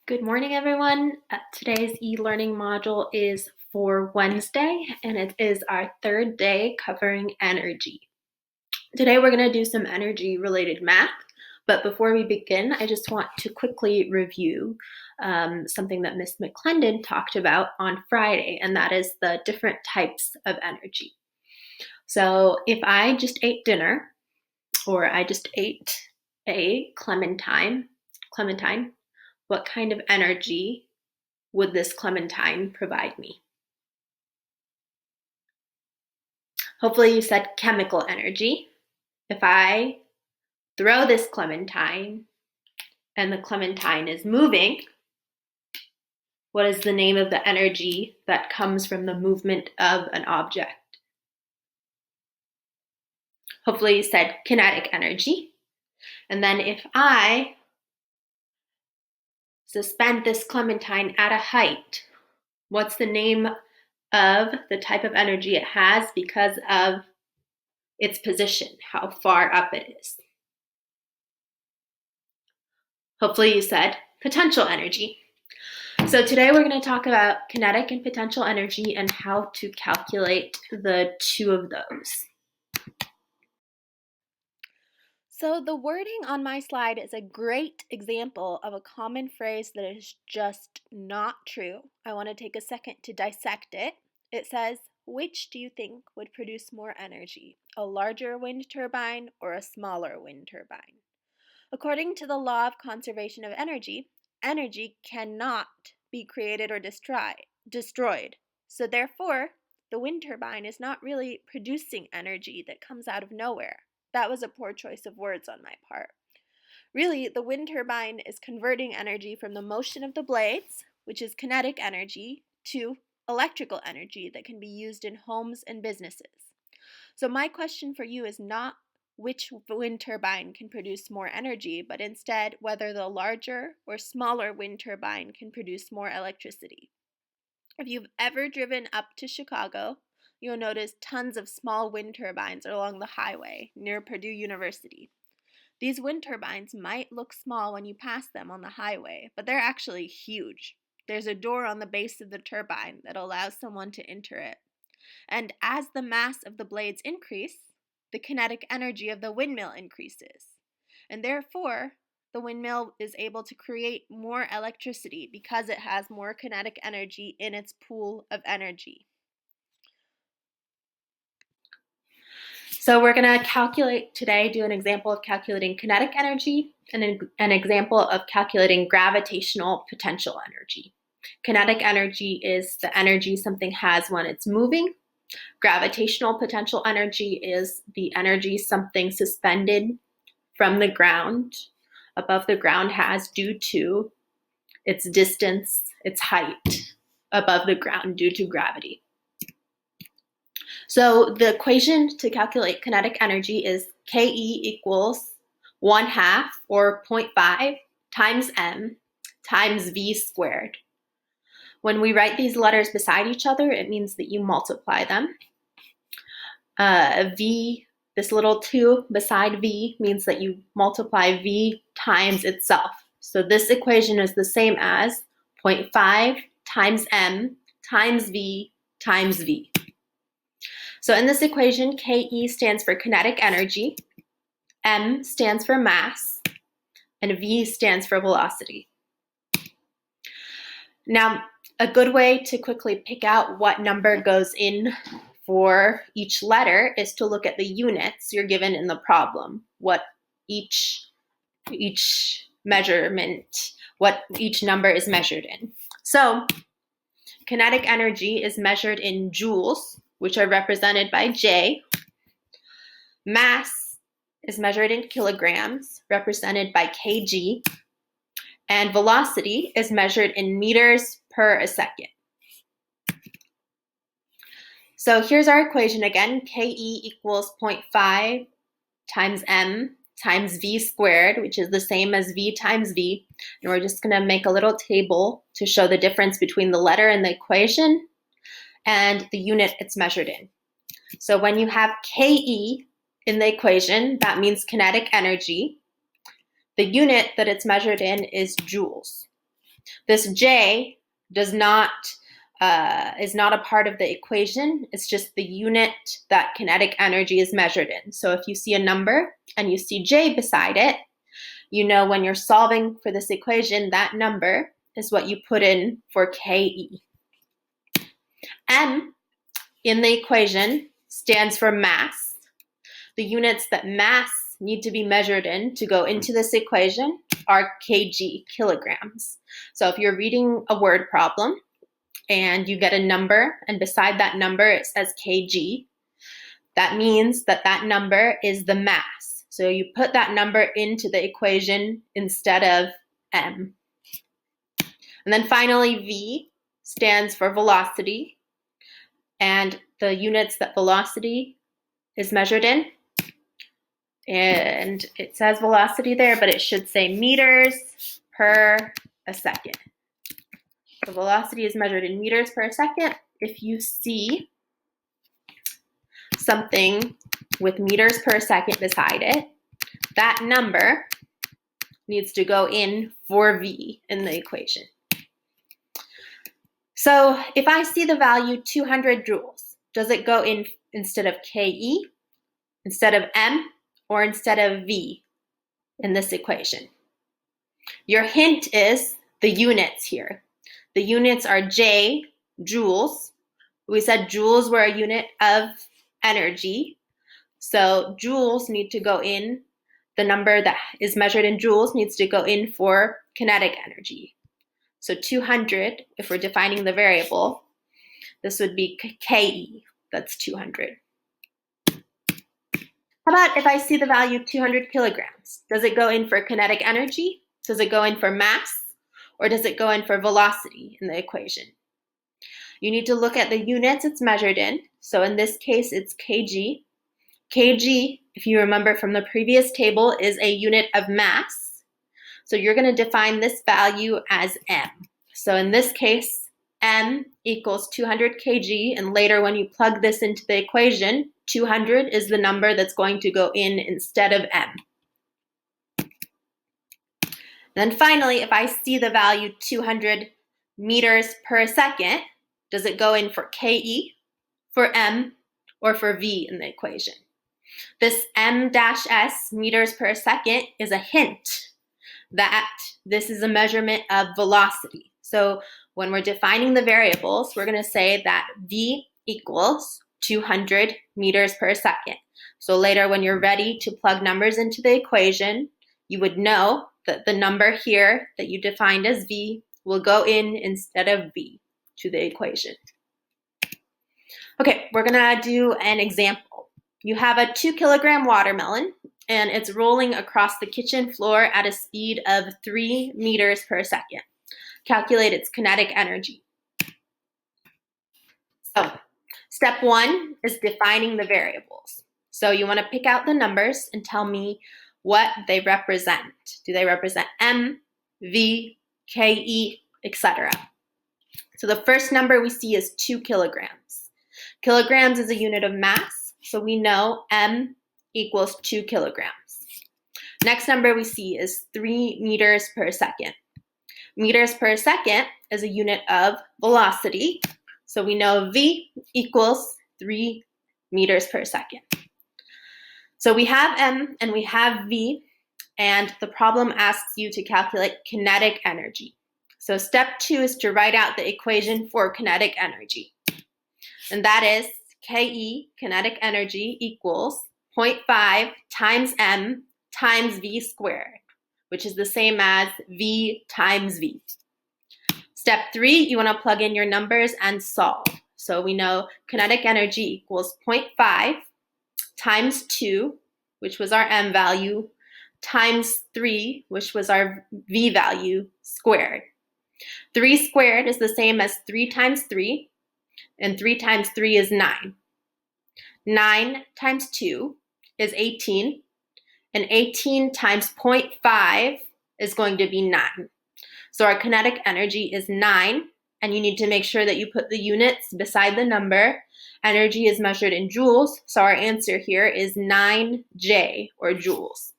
Good morning, everyone. Today's e-learning module is for Wednesday, and it is our third day covering energy. Today, we're going to do some energy-related math, but before we begin, I just want to quickly review something that Ms. McClendon talked about on Friday, and that is the different types of energy. So if I just ate dinner, or I just ate a clementine, what kind of energy would this clementine provide me? Hopefully you said chemical energy. If I throw this clementine and the clementine is moving, what is the name of the energy that comes from the movement of an object? Hopefully you said kinetic energy. And then if I suspend this clementine at a height, what's the name of the type of energy it has because of its position, how far up it is? Hopefully you said potential energy. So today we're going to talk about kinetic and potential energy and how to calculate the two of those. So the wording on my slide is a great example of a common phrase that is just not true. I want to take a second to dissect it. It says, which do you think would produce more energy, a larger wind turbine or a smaller wind turbine? According to the law of conservation of energy, energy cannot be created or destroyed. So therefore, the wind turbine is not really producing energy that comes out of nowhere. That was a poor choice of words on my part. Really, the wind turbine is converting energy from the motion of the blades, which is kinetic energy, to electrical energy that can be used in homes and businesses. So my question for you is not which wind turbine can produce more energy, but instead whether the larger or smaller wind turbine can produce more electricity. If you've ever driven up to Chicago, you'll notice tons of small wind turbines along the highway near Purdue University. These wind turbines might look small when you pass them on the highway, but they're actually huge. There's a door on the base of the turbine that allows someone to enter it. And as the mass of the blades increase, the kinetic energy of the windmill increases. And therefore, the windmill is able to create more electricity because it has more kinetic energy in its pool of energy. So we're going to calculate today, do an example of calculating kinetic energy and an example of calculating gravitational potential energy. Kinetic energy is the energy something has when it's moving. Gravitational potential energy is the energy something suspended from the ground, above the ground, has due to its distance, its height above the ground due to gravity. So the equation to calculate kinetic energy is Ke equals 1/2 or 0.5 times m times v squared. When we write these letters beside each other, it means that you multiply them. V, this little 2 beside v, means that you multiply v times itself. So this equation is the same as 0.5 times m times v times v. So in this equation, Ke stands for kinetic energy, m stands for mass, and v stands for velocity. Now, a good way to quickly pick out what number goes in for each letter is to look at the units you're given in the problem, what each measurement, what each number is measured in. So kinetic energy is measured in joules, which are represented by J. Mass is measured in kilograms, represented by kg. And velocity is measured in meters per a second. So here's our equation again. Ke equals 0.5 times m times v squared, which is the same as v times v. And we're just going to make a little table to show the difference between the letter in the equation and the unit it's measured in. So when you have Ke in the equation, that means kinetic energy. The unit that it's measured in is joules. This J is not a part of the equation. It's just the unit that kinetic energy is measured in. So if you see a number and you see J beside it, you know when you're solving for this equation, that number is what you put in for KE. M in the equation stands for mass. The units that mass need to be measured in to go into this equation are kg, kilograms. So if you're reading a word problem and you get a number and beside that number it says kg, that means that that number is the mass. So you put that number into the equation instead of m. And then finally, v stands for velocity, and the units that velocity is measured in, and it says velocity there, but it should say meters per a second. The velocity is measured in meters per second. If you see something with meters per second beside it, that number needs to go in for v in the equation. So if I see the value 200 joules, does it go in instead of KE, instead of M, or instead of V in this equation? Your hint is the units here. The units are J, joules. We said joules were a unit of energy. So joules need to go in, the number that is measured in joules needs to go in for kinetic energy. So 200, if we're defining the variable, this would be KE, that's 200. How about if I see the value 200 kilograms? Does it go in for kinetic energy? Does it go in for mass? Or does it go in for velocity in the equation? You need to look at the units it's measured in. So in this case, it's kg. Kg, if you remember from the previous table, is a unit of mass. So you're going to define this value as m. So in this case, m equals 200 kg, and later when you plug this into the equation, 200 is the number that's going to go in instead of m. Then finally, if I see the value 200 meters per second, does it go in for KE, for m, or for v in the equation? This m-s, meters per second, is a hint that this is a measurement of velocity. So when we're defining the variables, we're going to say that v equals 200 meters per second. So later when you're ready to plug numbers into the equation, you would know that the number here that you defined as v will go in instead of v to the equation. Okay, we're going to do an example. You have a 2-kilogram watermelon, and it's rolling across the kitchen floor at a speed of 3 meters per second. Calculate its kinetic energy. So, step 1 is defining the variables. So you want to pick out the numbers and tell me what they represent. Do they represent m, v, ke, etc.? So the first number we see is 2 kilograms. Kilograms is a unit of mass, so we know m equals 2 kilograms. Next number we see is 3 meters per second. Meters per second is a unit of velocity, so we know v equals 3 meters per second. So we have m and we have v, and the problem asks you to calculate kinetic energy. So step 2 is to write out the equation for kinetic energy. And that is Ke, kinetic energy, equals 0.5 times m times v squared, which is the same as v times v. Step 3, you want to plug in your numbers and solve. So we know kinetic energy equals 0.5 times 2, which was our m value, times 3, which was our v value, squared. 3 squared is the same as 3 times 3, and 3 times 3 is 9. 9 times 2 is 18, and 18 times 0.5 is going to be 9. So our kinetic energy is 9, and you need to make sure that you put the units beside the number. Energy is measured in joules, so our answer here is 9J, or joules.